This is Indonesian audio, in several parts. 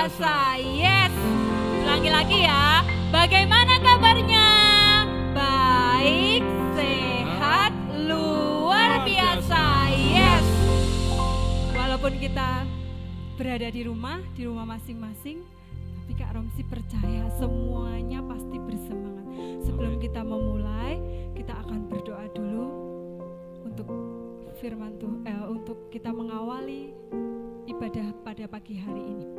biasa. Yes. Ulangi lagi ya. Bagaimana kabarnya? Baik, sehat, luar biasa. Yes. Walaupun kita berada di rumah masing-masing, tapi Kak Romsi percaya semuanya pasti bersemangat. Sebelum kita memulai, kita akan berdoa dulu untuk firman Tuhan, untuk kita mengawali ibadah pada pagi hari ini.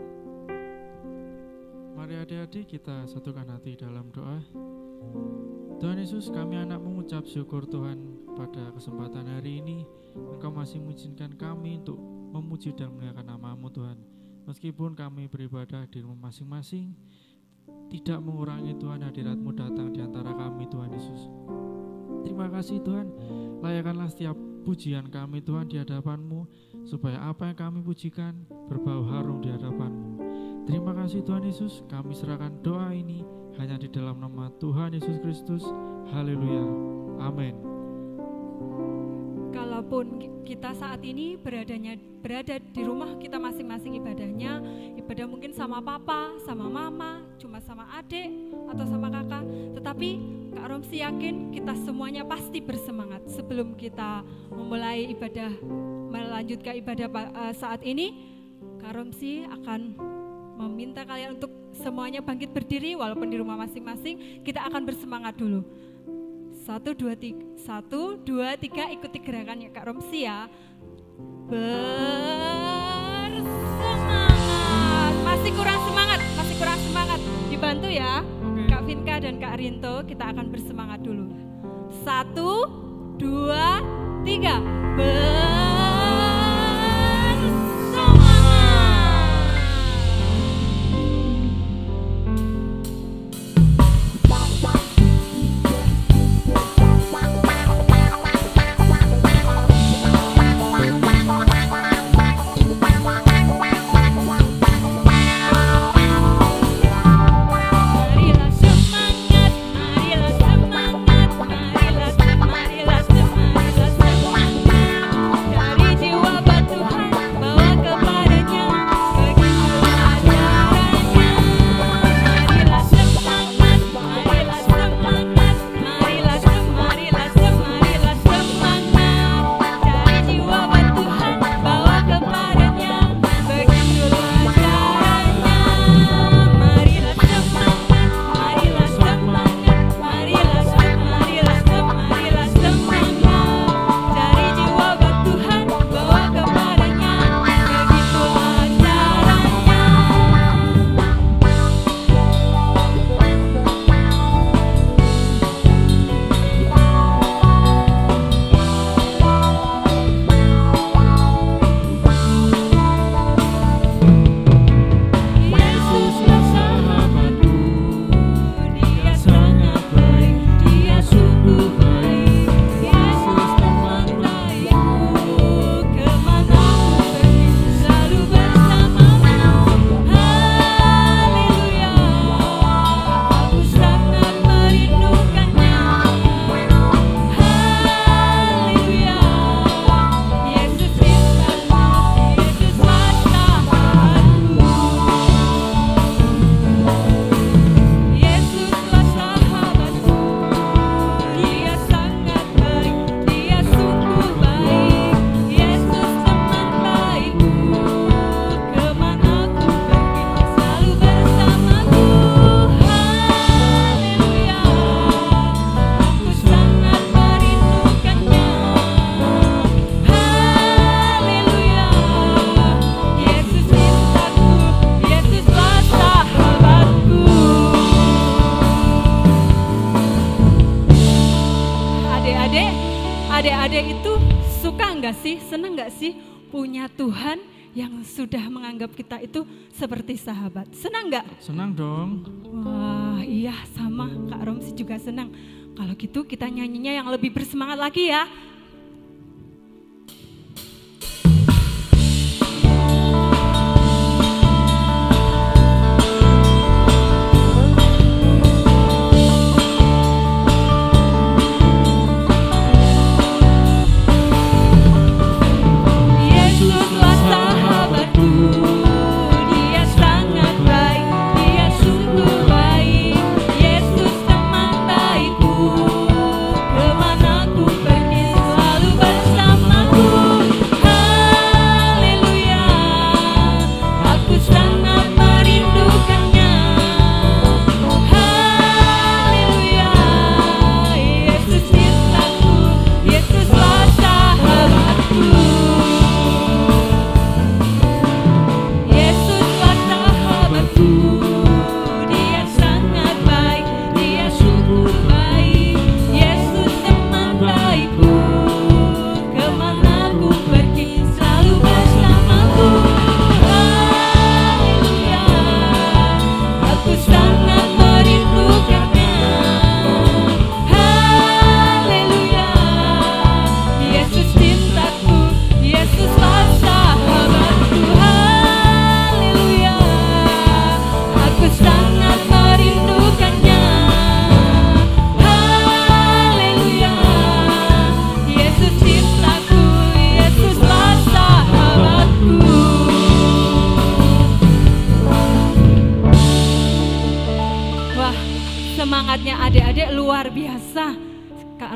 Mari adik-adik kita satukan hati dalam doa. Tuhan Yesus, kami anak mengucap syukur Tuhan pada kesempatan hari ini. Engkau masih mengizinkan kami untuk memuji dan memuliakan nama-Mu Tuhan. Meskipun kami beribadah di rumah masing-masing, tidak mengurangi Tuhan hadirat-Mu datang di antara kami Tuhan Yesus. Terima kasih Tuhan, layakkanlah setiap pujian kami Tuhan di hadapan-Mu, supaya apa yang kami pujikan berbau harum di hadapan-Mu. Terima kasih Tuhan Yesus, kami serahkan doa ini hanya di dalam nama Tuhan Yesus Kristus. Haleluya, amin. Kalaupun kita saat ini berada di rumah kita masing-masing ibadahnya, ibadah mungkin sama papa, sama mama, cuma sama adik atau sama kakak, tetapi Kak Romsi yakin kita semuanya pasti bersemangat. Sebelum kita memulai ibadah, melanjutkan ibadah saat ini, Kak Romsi akan meminta kalian untuk semuanya bangkit berdiri walaupun di rumah masing-masing. Kita akan bersemangat dulu. 1, 2, 3 ikuti gerakannya Kak Romsi ya. Bersemangat. Masih kurang semangat. Dibantu ya. Kak Vinka dan Kak Rinto, kita akan bersemangat dulu. 1, 2, 3. Adik-adik itu suka nggak sih, senang nggak sih punya Tuhan yang sudah menganggap kita itu seperti sahabat? Senang nggak? Senang dong. Wah iya, sama Kak Romsi juga senang. Kalau gitu kita nyanyinya yang lebih bersemangat lagi ya. Yesuslah sahabatku, Dia sangat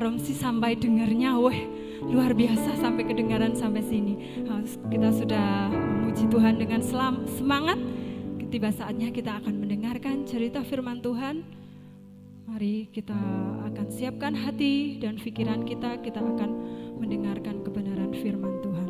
Romsi sampai dengarnya, wah luar biasa sampai kedengaran sampai sini. Kita sudah memuji Tuhan dengan semangat. Tiba saatnya kita akan mendengarkan cerita firman Tuhan. Mari kita akan siapkan hati dan pikiran kita akan mendengarkan kebenaran firman Tuhan.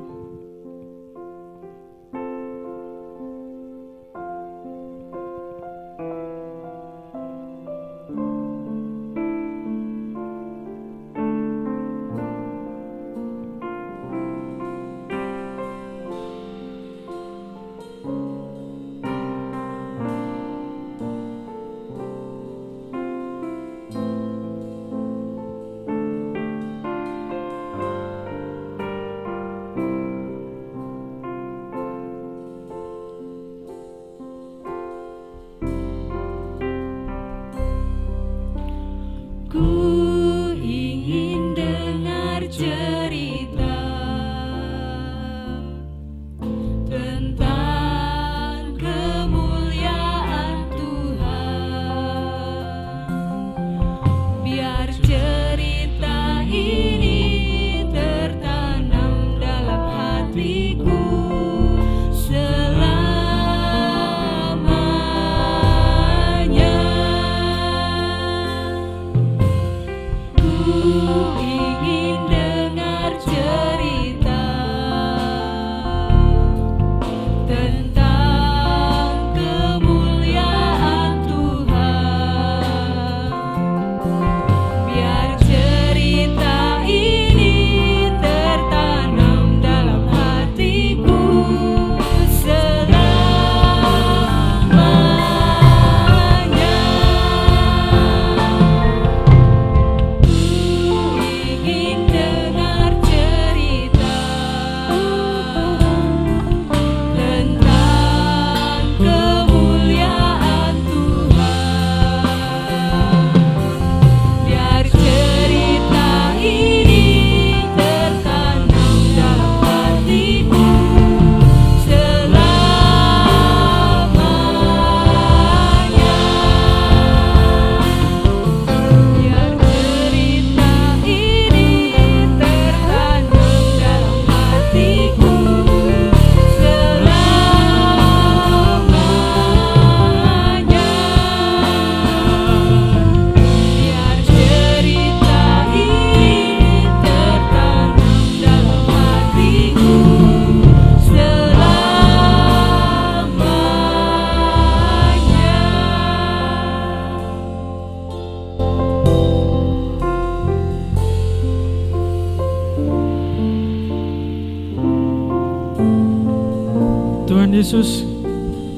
Tuhan Yesus,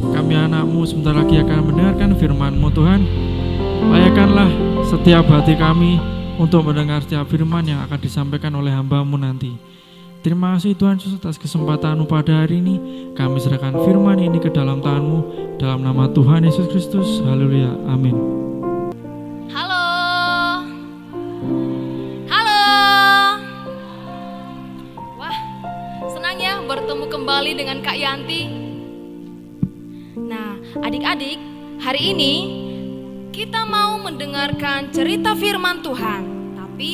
kami anak-Mu sebentar lagi akan mendengarkan firman-Mu Tuhan. Layakkanlah setiap hati kami untuk mendengar setiap firman yang akan disampaikan oleh hamba-Mu nanti. Terima kasih Tuhan Yesus atas kesempatan-Mu pada hari ini. Kami serahkan firman ini ke dalam tangan-Mu, dalam nama Tuhan Yesus Kristus. Haleluya, amin. Halo. Halo. Wah, senang ya bertemu kembali dengan Kak Yanti. Nah, adik-adik, hari ini kita mau mendengarkan cerita firman Tuhan. Tapi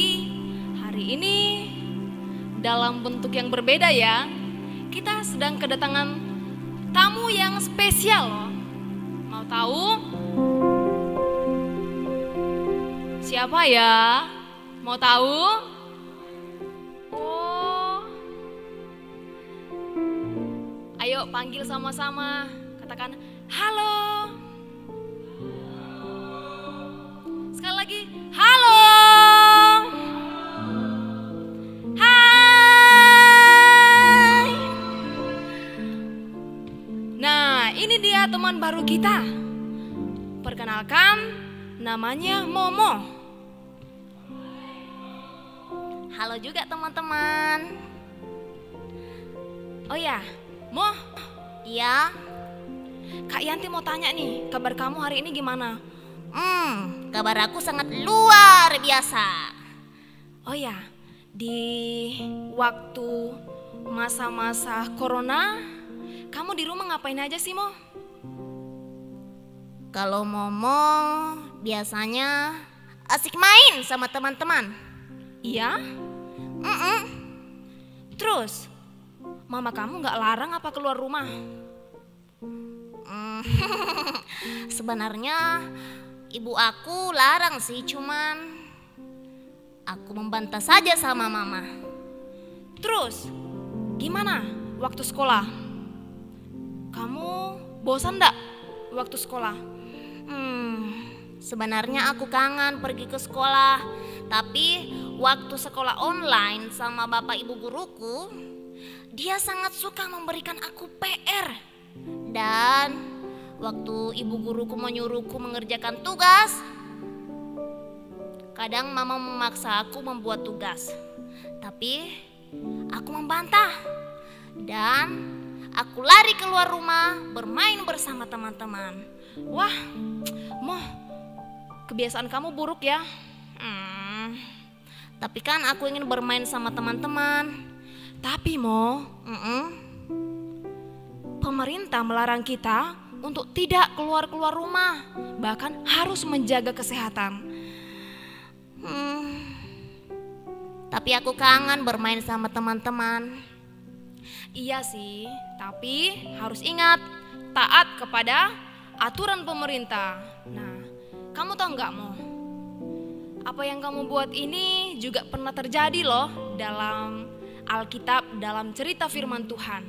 hari ini dalam bentuk yang berbeda ya. Kita sedang kedatangan tamu yang spesial loh. Mau tahu siapa ya? Mau tahu? Oh. Ayo panggil sama-sama. Katakan halo. Sekali lagi, halo. Hai. Nah, ini dia teman baru kita. Perkenalkan, namanya Momo. Halo juga teman-teman. Oh ya, Mo. Iya. Kak Yanti mau tanya nih, kabar kamu hari ini gimana? Kabar aku sangat luar biasa. Oh ya, di waktu masa-masa corona, kamu di rumah ngapain aja sih, Mo? Kalau Momo biasanya asik main sama teman-teman. Iya? Terus, mama kamu gak larang apa keluar rumah? Sebenarnya ibu aku larang sih, cuman aku membantah saja sama mama. Terus, gimana waktu sekolah? Kamu bosan gak waktu sekolah? Sebenarnya aku kangen pergi ke sekolah, tapi waktu sekolah online sama bapak ibu guruku, dia sangat suka memberikan aku PR. Dan waktu ibu guruku menyuruhku mengerjakan tugas, kadang mama memaksa aku membuat tugas, tapi aku membantah. Dan aku lari keluar rumah bermain bersama teman-teman. Wah, Mo, kebiasaan kamu buruk ya. Tapi kan aku ingin bermain sama teman-teman. Tapi Mo, pemerintah melarang kita untuk tidak keluar-keluar rumah, bahkan harus menjaga kesehatan. Tapi aku kangen bermain sama teman-teman. Iya sih, tapi harus ingat taat kepada aturan pemerintah. Nah, kamu tahu nggak Mo? Apa yang kamu buat ini juga pernah terjadi loh dalam Alkitab, dalam cerita firman Tuhan.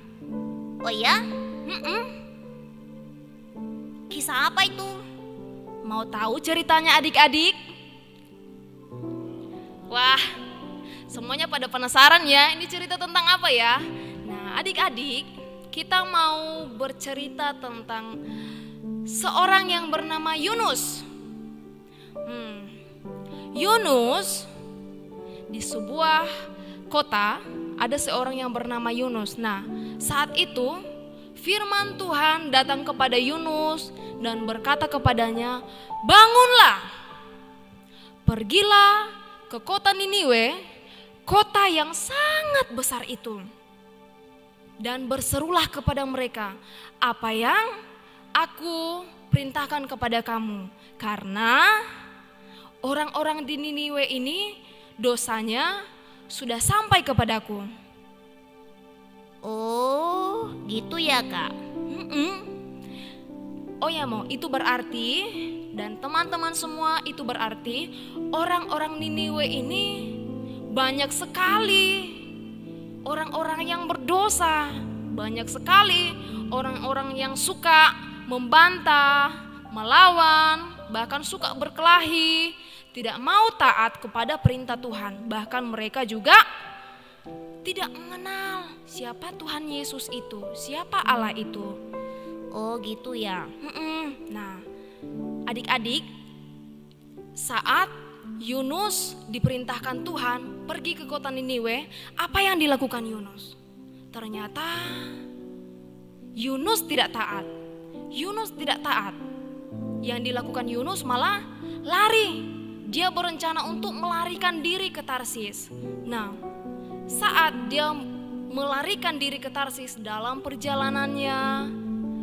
Oh ya? Kisah apa itu? Mau tahu ceritanya adik-adik? Wah, semuanya pada penasaran ya, ini cerita tentang apa ya? Nah, adik-adik, kita mau bercerita tentang seorang yang bernama Yunus. Yunus, di sebuah kota ada seorang yang bernama Yunus. Nah, saat itu firman Tuhan datang kepada Yunus dan berkata kepadanya, "Bangunlah, pergilah ke kota Niniwe, kota yang sangat besar itu, dan berserulah kepada mereka apa yang aku perintahkan kepada kamu, karena orang-orang di Niniwe ini dosanya sudah sampai kepadaku." Oh, gitu ya Kak. Oh ya Mo, itu berarti, dan teman-teman semua, itu berarti orang-orang Niniwe ini banyak sekali orang-orang yang berdosa, banyak sekali orang-orang yang suka membantah, melawan, bahkan suka berkelahi, tidak mau taat kepada perintah Tuhan. Bahkan mereka juga tidak mengenal siapa Tuhan Yesus itu, siapa Allah itu. Oh gitu ya. Nah, adik-adik, saat Yunus diperintahkan Tuhan pergi ke kota Niniwe, apa yang dilakukan Yunus? Ternyata Yunus tidak taat. Yunus tidak taat. Yang dilakukan Yunus malah lari. Dia berencana untuk melarikan diri ke Tarsis. Nah, saat dia melarikan diri ke Tarsis, dalam perjalanannya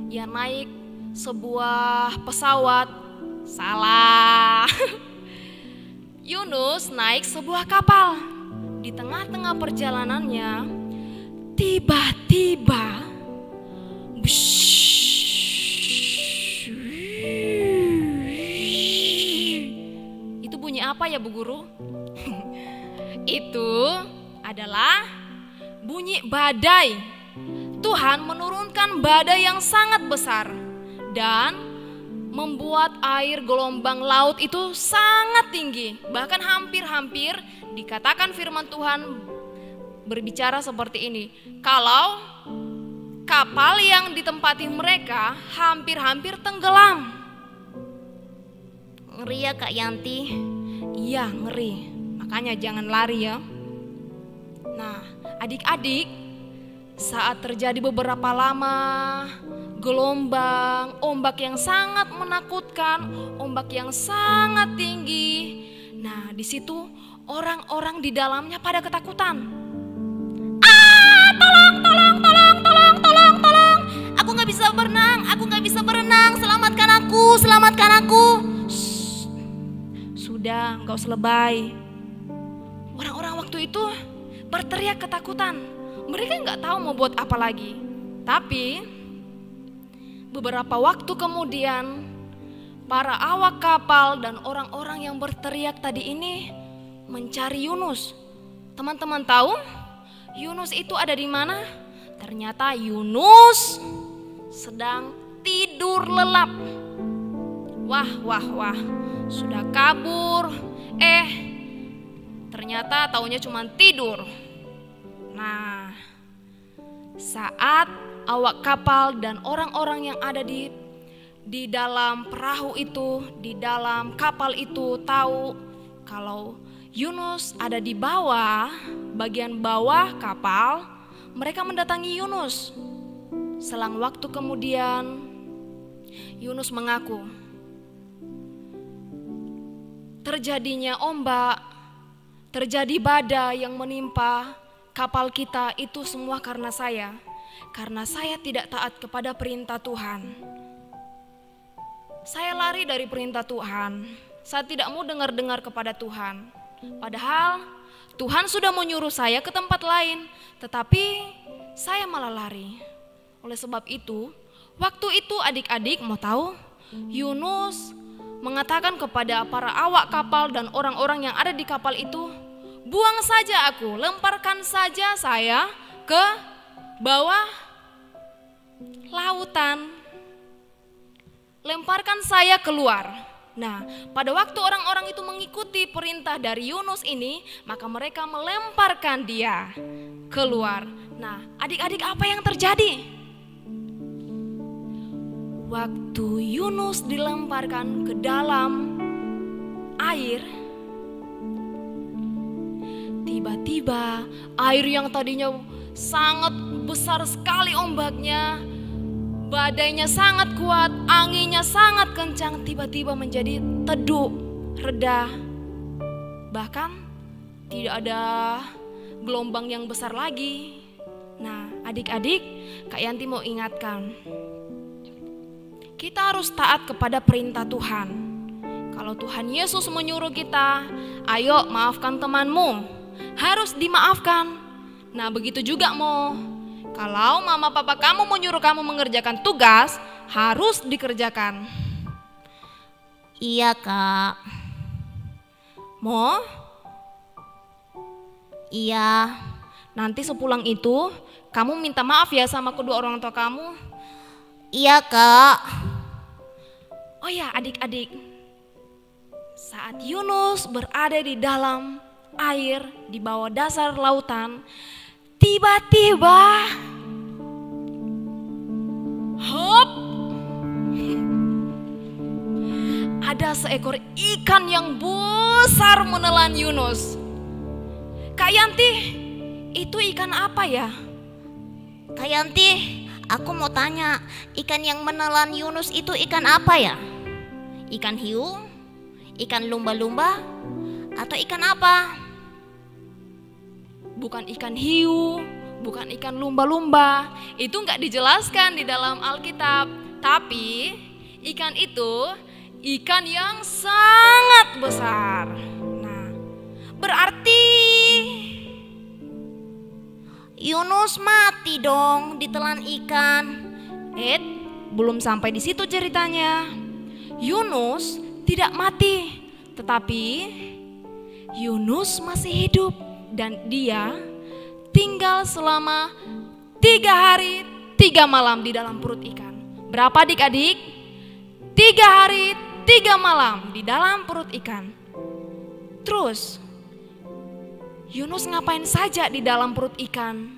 ia naik sebuah pesawat. Salah. Yunus naik sebuah kapal. Di tengah-tengah perjalanannya, tiba-tiba itu bunyi apa ya Bu Guru? Itu adalah bunyi badai. Tuhan menurunkan badai yang sangat besar dan membuat air gelombang laut itu sangat tinggi. Bahkan hampir-hampir dikatakan firman Tuhan berbicara seperti ini. Kalau kapal yang ditempati mereka hampir-hampir tenggelam. Ngeri ya Kak Yanti. Iya, ngeri. Makanya jangan lari ya. Nah, adik-adik, saat terjadi beberapa lama gelombang, ombak yang sangat menakutkan, ombak yang sangat tinggi. Nah, di situ orang-orang di dalamnya pada ketakutan. Tolong. Aku gak bisa berenang. Selamatkan aku. Sudah, gak usah lebay. Orang-orang berteriak ketakutan. Mereka nggak tahu mau buat apa lagi. Tapi beberapa waktu kemudian, para awak kapal dan orang-orang yang berteriak tadi ini mencari Yunus. Teman-teman tahu Yunus itu ada di mana? Ternyata Yunus sedang tidur lelap. Wah, sudah kabur. Ternyata taunya cuma tidur. Nah, saat awak kapal dan orang-orang yang ada di dalam perahu itu, di dalam kapal itu tahu kalau Yunus ada di bawah, bagian bawah kapal, mereka mendatangi Yunus. Selang waktu kemudian, Yunus mengaku, terjadinya ombak, terjadi badai yang menimpa kapal kita itu semua karena saya tidak taat kepada perintah Tuhan. Saya lari dari perintah Tuhan. Saya tidak mau dengar-dengar kepada Tuhan. Padahal Tuhan sudah menyuruh saya ke tempat lain, tetapi saya malah lari. Oleh sebab itu, waktu itu adik-adik mau tahu, Yunus mengatakan kepada para awak kapal dan orang-orang yang ada di kapal itu, buang saja aku, lemparkan saja saya ke bawah lautan. Lemparkan saya keluar. Nah, pada waktu orang-orang itu mengikuti perintah dari Yunus ini, maka mereka melemparkan dia keluar. Nah, adik-adik, apa yang terjadi? Waktu Yunus dilemparkan ke dalam air, tiba-tiba air yang tadinya sangat besar sekali ombaknya, badainya sangat kuat, anginnya sangat kencang, tiba-tiba menjadi teduh, reda. Bahkan tidak ada gelombang yang besar lagi. Nah, adik-adik, Kak Yanti mau ingatkan, kita harus taat kepada perintah Tuhan. Kalau Tuhan Yesus menyuruh kita, ayo maafkan temanmu, harus dimaafkan. Nah, begitu juga kalau mama papa kamu menyuruh kamu mengerjakan tugas, harus dikerjakan. Iya, Kak. Iya. Nanti sepulang itu, kamu minta maaf ya sama kedua orang tua kamu. Iya, Kak. Oh ya, adik-adik, saat Yunus berada di dalam air, di bawah dasar lautan, tiba-tiba hop, ada seekor ikan yang besar menelan Yunus. Kak Yanti, itu ikan apa ya? Kak Yanti, aku mau tanya, ikan yang menelan Yunus itu ikan apa ya? Ikan hiu? Ikan lumba-lumba? Atau ikan apa? Bukan ikan hiu, bukan ikan lumba-lumba. Itu nggak dijelaskan di dalam Alkitab. Tapi ikan itu ikan yang sangat besar. Nah, berarti Yunus mati dong ditelan ikan. Belum sampai di situ ceritanya. Yunus tidak mati, tetapi Yunus masih hidup. Dan dia tinggal selama 3 hari 3 malam di dalam perut ikan. Berapa adik-adik? 3 hari 3 malam di dalam perut ikan. Terus Yunus ngapain saja di dalam perut ikan?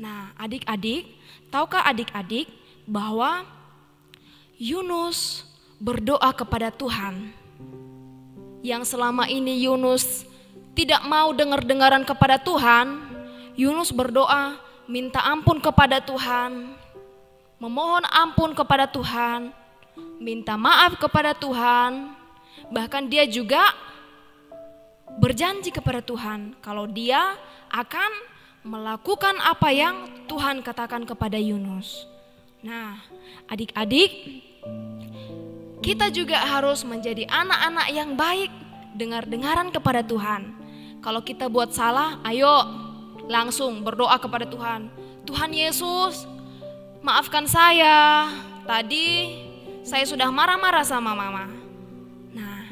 Nah, adik-adik, tahukah adik-adik bahwa Yunus berdoa kepada Tuhan? Yang selama ini Yunus tidak mau dengar-dengaran kepada Tuhan, Yunus berdoa, minta ampun kepada Tuhan, memohon ampun kepada Tuhan, minta maaf kepada Tuhan. Bahkan dia juga berjanji kepada Tuhan kalau dia akan melakukan apa yang Tuhan katakan kepada Yunus. Nah, adik-adik, kita juga harus menjadi anak-anak yang baik, dengar-dengaran kepada Tuhan. Kalau kita buat salah, ayo langsung berdoa kepada Tuhan. Tuhan Yesus, maafkan saya. Tadi saya sudah marah-marah sama mama. Nah,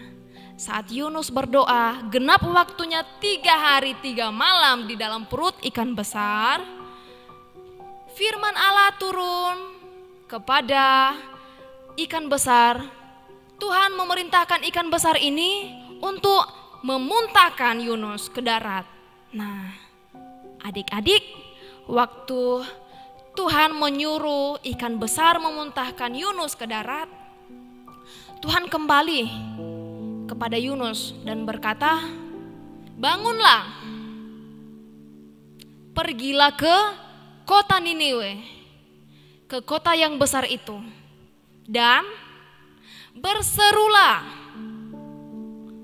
saat Yunus berdoa, genap waktunya 3 hari 3 malam di dalam perut ikan besar, firman Allah turun kepada ikan besar. Tuhan memerintahkan ikan besar ini untuk memuntahkan Yunus ke darat. Nah, adik-adik, waktu Tuhan menyuruh ikan besar memuntahkan Yunus ke darat, Tuhan kembali kepada Yunus dan berkata, bangunlah, pergilah ke kota Niniwe, ke kota yang besar itu, dan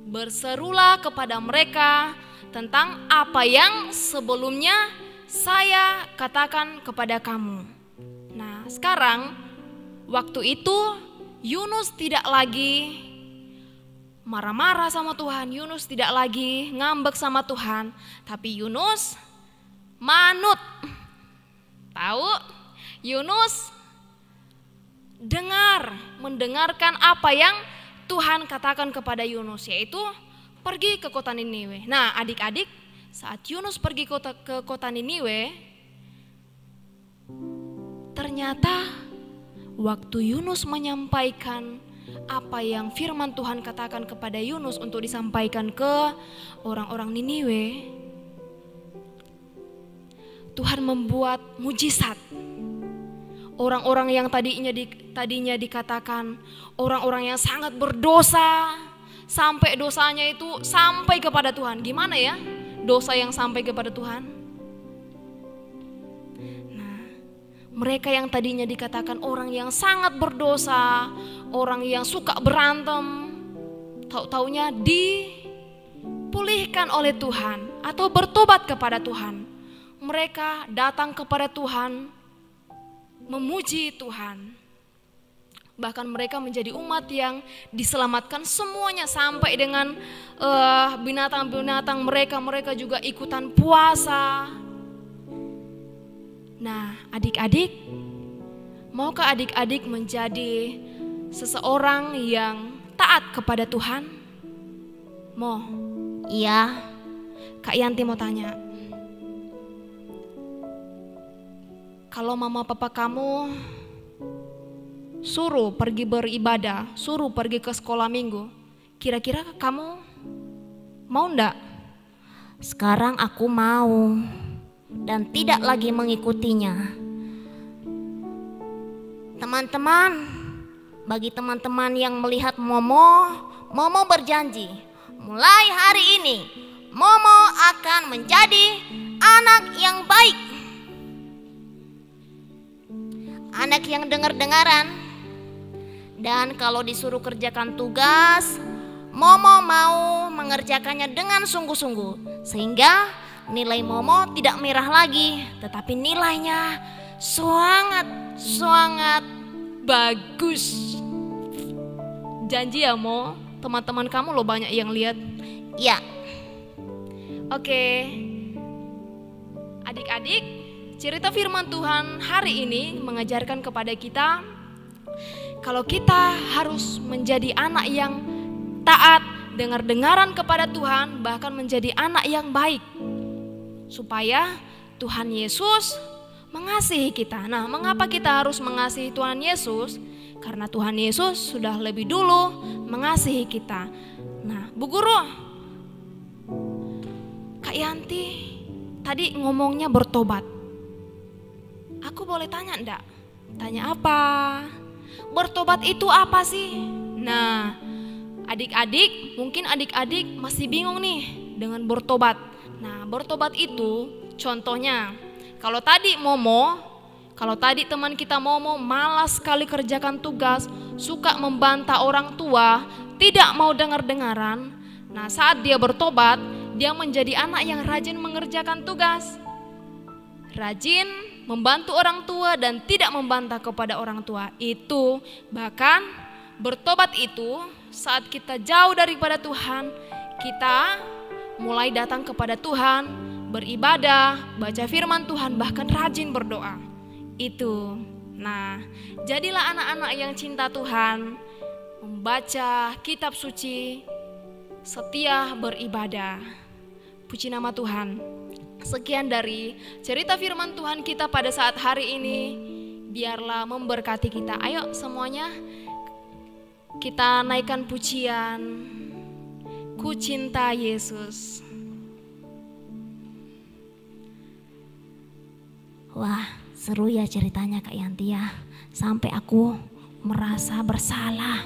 berserulah kepada mereka tentang apa yang sebelumnya saya katakan kepada kamu. Nah, sekarang waktu itu Yunus tidak lagi marah-marah sama Tuhan, Yunus tidak lagi ngambek sama Tuhan, tapi Yunus manut. Tahu? Yunus mendengarkan apa yang Tuhan katakan kepada Yunus, yaitu pergi ke kota Niniwe. Nah, adik-adik, saat Yunus pergi ke kota Niniwe, ternyata waktu Yunus menyampaikan apa yang firman Tuhan katakan kepada Yunus untuk disampaikan ke orang-orang Niniwe, Tuhan membuat mujizat. Orang-orang yang tadinya dikatakan orang-orang yang sangat berdosa, sampai dosanya itu sampai kepada Tuhan. Gimana ya dosa yang sampai kepada Tuhan? Nah, mereka yang tadinya dikatakan orang yang sangat berdosa, orang yang suka berantem, tahu-taunya dipulihkan oleh Tuhan atau bertobat kepada Tuhan. Mereka datang kepada Tuhan, memuji Tuhan. Bahkan mereka menjadi umat yang diselamatkan semuanya, sampai dengan binatang-binatang mereka juga ikutan puasa. Nah, adik-adik, maukah adik-adik menjadi seseorang yang taat kepada Tuhan? Mau? Iya. Kak Yanti mau tanya, kalau mama papa kamu suruh pergi beribadah, suruh pergi ke sekolah minggu, kira-kira kamu mau enggak? Sekarang aku mau dan tidak lagi mengikutinya. Teman-teman, bagi teman-teman yang melihat Momo berjanji, mulai hari ini Momo akan menjadi anak yang baik. Anak yang dengar-dengaran, dan kalau disuruh kerjakan tugas, Momo mau mengerjakannya dengan sungguh-sungguh, sehingga nilai Momo tidak merah lagi, tetapi nilainya sangat bagus. Janji ya Mo, teman-teman kamu lo banyak yang lihat. Ya. Oke, adik-adik, cerita firman Tuhan hari ini mengajarkan kepada kita kalau kita harus menjadi anak yang taat, dengar-dengaran kepada Tuhan, bahkan menjadi anak yang baik, supaya Tuhan Yesus mengasihi kita. Nah, mengapa kita harus mengasihi Tuhan Yesus? Karena Tuhan Yesus sudah lebih dulu mengasihi kita. Nah, Bu Guru, Kak Yanti tadi ngomongnya bertobat. Aku boleh tanya enggak? Tanya apa? Bertobat itu apa sih? Nah, adik-adik, mungkin adik-adik masih bingung nih dengan bertobat. Nah, bertobat itu contohnya, kalau tadi teman kita Momo malas sekali kerjakan tugas, suka membantah orang tua, tidak mau dengar-dengaran. Nah, saat dia bertobat, dia menjadi anak yang rajin mengerjakan tugas, rajin membantu orang tua dan tidak membantah kepada orang tua. Itu bahkan bertobat itu saat kita jauh daripada Tuhan, kita mulai datang kepada Tuhan, beribadah, baca firman Tuhan, bahkan rajin berdoa. Itu. Nah, jadilah anak-anak yang cinta Tuhan, membaca kitab suci, setia beribadah. Puji nama Tuhan. Sekian dari cerita firman Tuhan kita pada saat hari ini. Biarlah memberkati kita. Ayo semuanya kita naikkan pujian Ku Cinta Yesus. Wah, seru ya ceritanya Kak Yanti ya. Sampai aku merasa bersalah.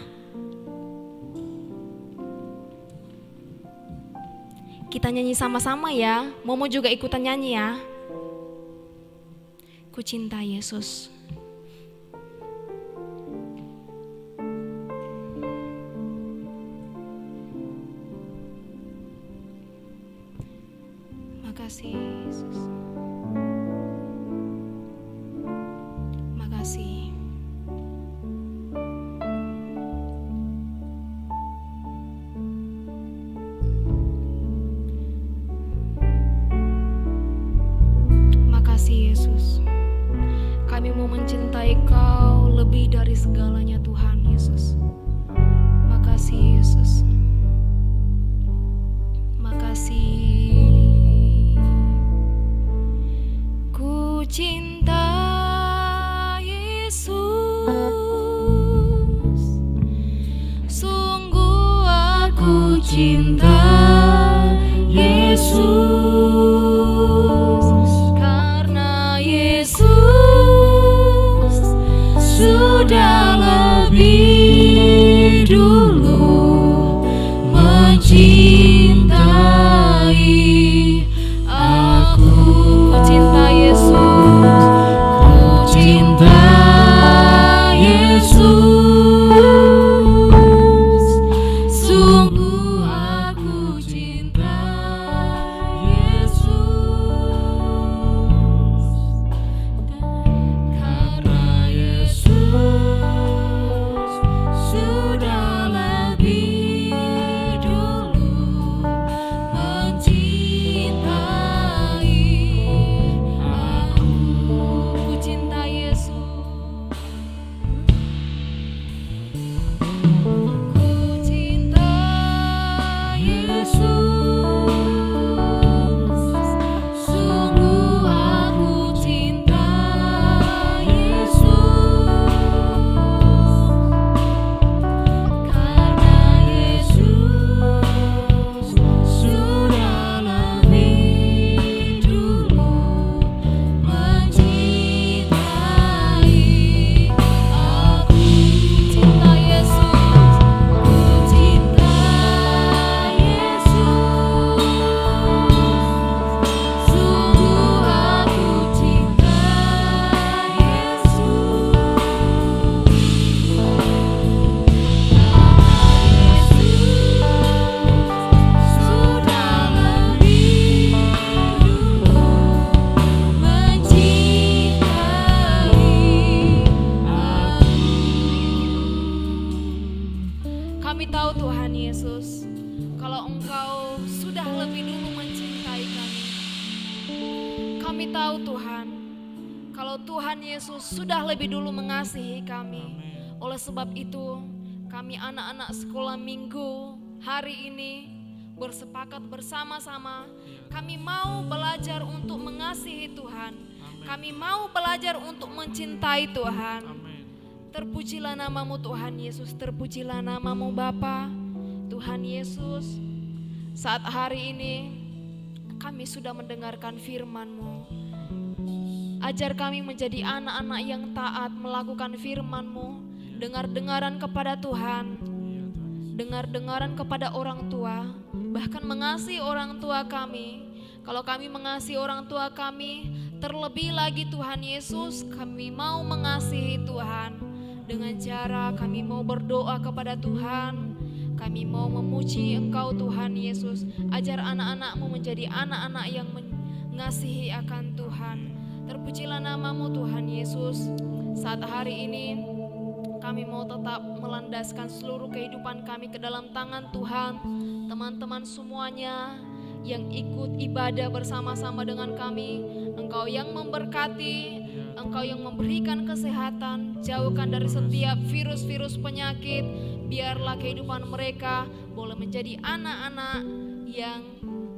Kita nyanyi sama-sama ya. Momo juga ikutan nyanyi ya. Ku cinta Yesus. Makasih Yesus. Makasih. Makasih Yesus. Kami mau mencintai Kau lebih dari segalanya Tuhan Yesus. Makasih Yesus. Makasih. Ku cinta Yesus, sungguh aku cinta Yesus, karena Yesus sudah lebih dulu mencintai aku. Ku cinta Yesus, ku cinta Yesus, sungguh aku cinta Yesus, karena Yesus sudah lebih dulu mencintai aku. Ku cinta Yesus, ku cinta Yesus, sungguh aku cinta Yesus, karena Yesus sudah lebih dulu mencintai aku. Cinta Yesus, ku cinta Yesus, sungguh aku cinta Yesus, sudah lebih dulu mencintai aku. Kami tahu Tuhan Yesus, kalau Engkau sudah lebih dulu mencintai kami. Kami tahu Tuhan, kalau Tuhan Yesus sudah lebih dulu mengasihi kami. Oleh sebab itu, kami anak-anak sekolah minggu hari ini bersepakat bersama-sama. Kami mau belajar untuk mengasihi Tuhan. Kami mau belajar untuk mencintai Tuhan. Terpujilah namamu Tuhan Yesus, terpujilah namamu Bapa. Tuhan Yesus, saat hari ini kami sudah mendengarkan firman-Mu. Ajar kami menjadi anak-anak yang taat melakukan firman-Mu, dengar-dengaran kepada Tuhan, dengar-dengaran kepada orang tua, bahkan mengasihi orang tua kami. Kalau kami mengasihi orang tua kami, terlebih lagi Tuhan Yesus, kami mau mengasihi Tuhan. Dengan cara kami mau berdoa kepada Tuhan, kami mau memuji Engkau Tuhan Yesus. Ajar anak-anak-Mu menjadi anak-anak yang mengasihi akan Tuhan. Terpujilah namamu Tuhan Yesus. Saat hari ini kami mau tetap melandaskan seluruh kehidupan kami ke dalam tangan Tuhan. Teman-teman semuanya yang ikut ibadah bersama-sama dengan kami. Engkau yang memberkati, Engkau yang memberikan kesehatan, jauhkan dari setiap virus-virus penyakit. Biarlah kehidupan mereka boleh menjadi anak-anak yang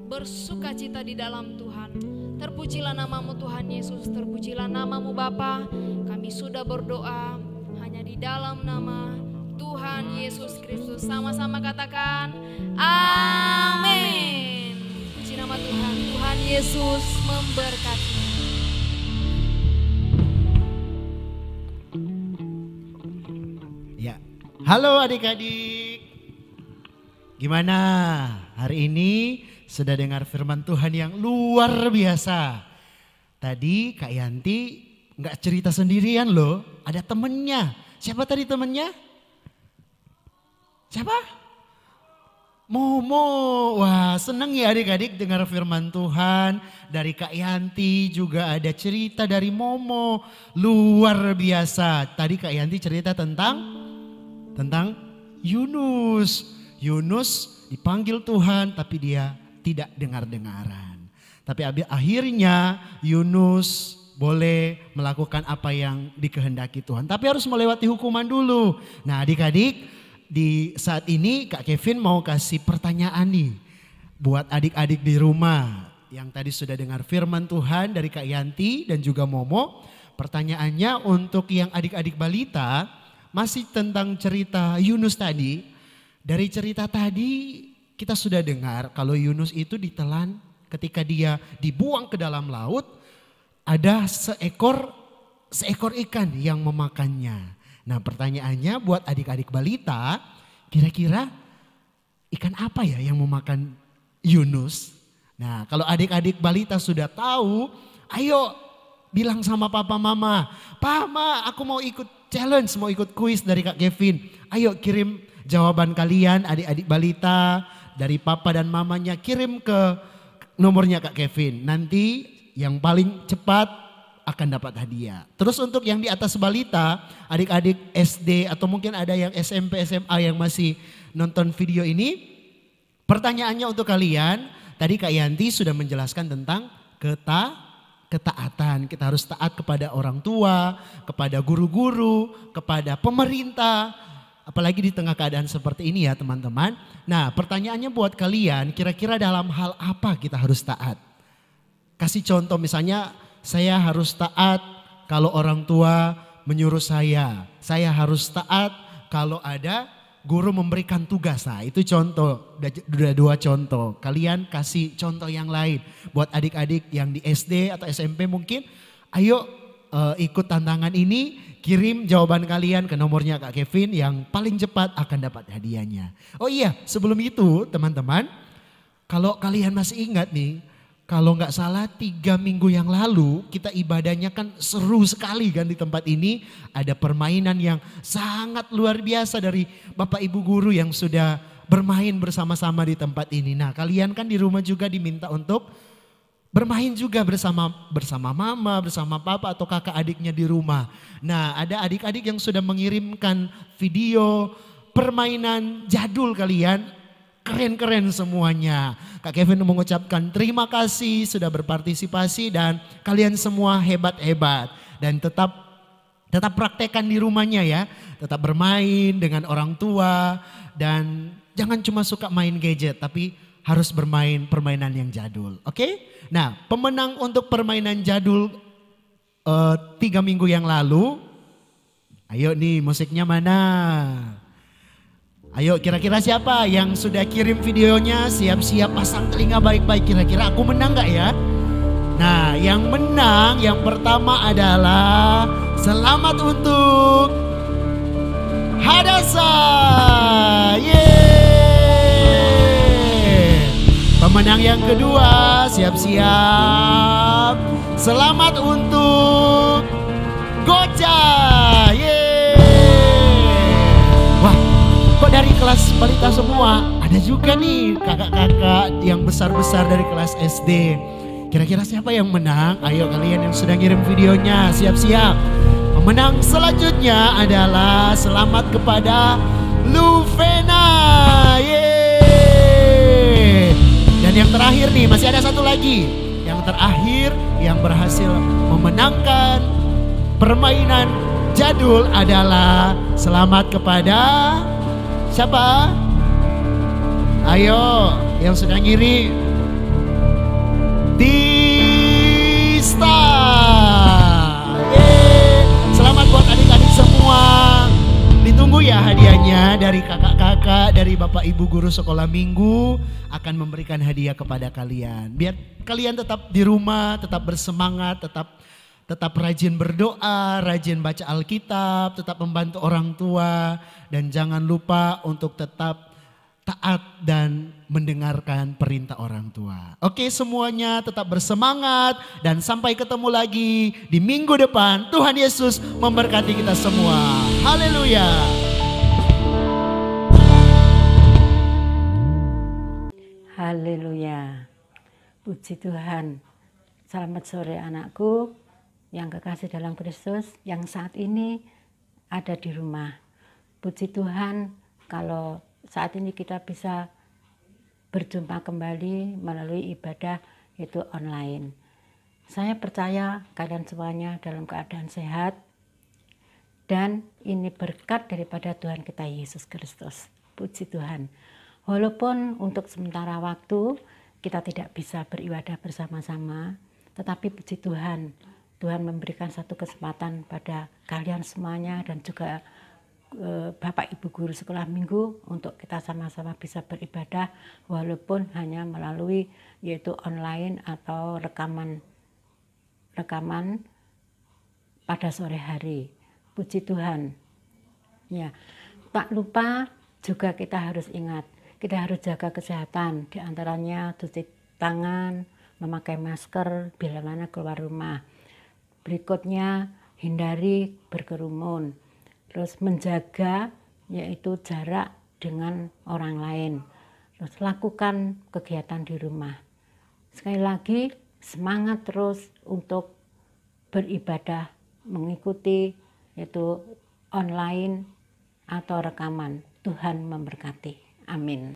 bersukacita di dalam Tuhan. Terpujilah namamu Tuhan Yesus, terpujilah namamu Bapa. Kami sudah berdoa hanya di dalam nama Tuhan Yesus Kristus. Sama-sama katakan amin. Puji nama Tuhan. Tuhan Yesus memberkati. Ya, halo adik-adik. Gimana hari ini? Sudah dengar firman Tuhan yang luar biasa. Tadi Kak Yanti nggak cerita sendirian loh, ada temennya. Siapa tadi temennya? Siapa? Momo. Wah, seneng ya adik-adik dengar firman Tuhan. Dari Kak Yanti juga ada cerita dari Momo. Luar biasa. Tadi Kak Yanti cerita tentang Yunus. Yunus dipanggil Tuhan tapi dia tidak dengar-dengaran. Tapi akhirnya Yunus boleh melakukan apa yang dikehendaki Tuhan. Tapi harus melewati hukuman dulu. Nah adik-adik, di saat ini Kak Kevin mau kasih pertanyaan nih. Buat adik-adik di rumah yang tadi sudah dengar firman Tuhan dari Kak Yanti dan juga Momo. Pertanyaannya untuk yang adik-adik balita masih tentang cerita Yunus tadi. Dari cerita tadi kita sudah dengar kalau Yunus itu ditelan ketika dia dibuang ke dalam laut, ada seekor ikan yang memakannya. Nah pertanyaannya buat adik-adik balita, kira-kira ikan apa ya yang memakan Yunus? Nah kalau adik-adik balita sudah tahu, ayo bilang sama papa mama, "Pa, Ma, aku mau ikut challenge, mau ikut kuis dari Kak Kevin." Ayo kirim jawaban kalian adik-adik balita dari papa dan mamanya, kirim ke nomornya Kak Kevin. Nanti yang paling cepat akan dapat hadiah. Terus untuk yang di atas balita, adik-adik SD atau mungkin ada yang SMP, SMA yang masih nonton video ini, pertanyaannya untuk kalian, tadi Kak Yanti sudah menjelaskan tentang ketaatan. Kita harus taat kepada orang tua, kepada guru-guru, kepada pemerintah. Apalagi di tengah keadaan seperti ini ya teman-teman. Nah pertanyaannya buat kalian, kira-kira dalam hal apa kita harus taat? Kasih contoh, misalnya saya harus taat kalau orang tua menyuruh saya. Saya harus taat kalau ada guru memberikan tugas. Nah itu contoh, udah 2 contoh. Kalian kasih contoh yang lain. Buat adik-adik yang di SD atau SMP mungkin, ayo ikut tantangan ini. Kirim jawaban kalian ke nomornya Kak Kevin, yang paling cepat akan dapat hadiahnya. Oh iya, sebelum itu teman-teman, kalau kalian masih ingat nih, kalau nggak salah 3 minggu yang lalu kita ibadahnya kan seru sekali kan di tempat ini. Ada permainan yang sangat luar biasa dari Bapak Ibu Guru yang sudah bermain bersama-sama di tempat ini. Nah kalian kan di rumah juga diminta untuk bermain juga bersama mama, bersama papa atau kakak adiknya di rumah. Nah ada adik-adik yang sudah mengirimkan video permainan jadul kalian. Keren-keren semuanya. Kak Kevin mengucapkan terima kasih sudah berpartisipasi dan kalian semua hebat-hebat. Dan tetap praktekkan di rumahnya ya. Tetap bermain dengan orang tua dan jangan cuma suka main gadget tapi harus bermain permainan yang jadul. Oke? Nah pemenang untuk permainan jadul 3 minggu yang lalu. Ayo nih musiknya mana? Ayo kira-kira siapa yang sudah kirim videonya, siap-siap pasang telinga baik-baik, kira-kira aku menang gak ya? Nah yang menang yang pertama adalah selamat untuk Hadasa. Yeay. Pemenang yang kedua siap-siap, selamat untuk Goja. Yeay. Wah, kok dari kelas balita semua? Ada juga nih kakak-kakak yang besar-besar dari kelas SD. Kira-kira siapa yang menang? Ayo kalian yang sudah ngirim videonya, siap-siap. Pemenang selanjutnya adalah selamat kepada Luvena. Yeay. Dan Dan yang terakhir nih, masih ada satu lagi. Yang terakhir yang berhasil memenangkan permainan jadul adalah selamat kepada siapa? Ayo, yang sudah ngiri. Tista. Selamat buat adik-adik semua. Ditunggu ya hadiahnya dari kakak-kakak, dari bapak ibu guru sekolah minggu akan memberikan hadiah kepada kalian. Biar kalian tetap di rumah, tetap bersemangat, tetap rajin berdoa, rajin baca Alkitab, tetap membantu orang tua. Dan jangan lupa untuk tetap taat dan mendengarkan perintah orang tua. Oke, semuanya tetap bersemangat dan sampai ketemu lagi di minggu depan. Tuhan Yesus memberkati kita semua. Haleluya. Haleluya. Puji Tuhan. Selamat sore anakku yang kekasih dalam Kristus yang saat ini ada di rumah. Puji Tuhan kalau saat ini kita bisa berjumpa kembali melalui ibadah itu online. Saya percaya kalian semuanya dalam keadaan sehat dan ini berkat daripada Tuhan kita Yesus Kristus. Puji Tuhan. Walaupun untuk sementara waktu kita tidak bisa beribadah bersama-sama, tetapi puji Tuhan, Tuhan memberikan satu kesempatan pada kalian semuanya dan juga Bapak Ibu Guru Sekolah Minggu untuk kita sama-sama bisa beribadah walaupun hanya melalui yaitu online atau rekaman pada sore hari. Puji Tuhan. Ya, tak lupa juga kita harus ingat, kita harus jaga kesehatan, diantaranya cuci tangan, memakai masker bila mana keluar rumah. Berikutnya hindari berkerumun. Terus menjaga yaitu jarak dengan orang lain. Terus lakukan kegiatan di rumah. Sekali lagi semangat terus untuk beribadah mengikuti yaitu online atau rekaman. Tuhan memberkati. Amin.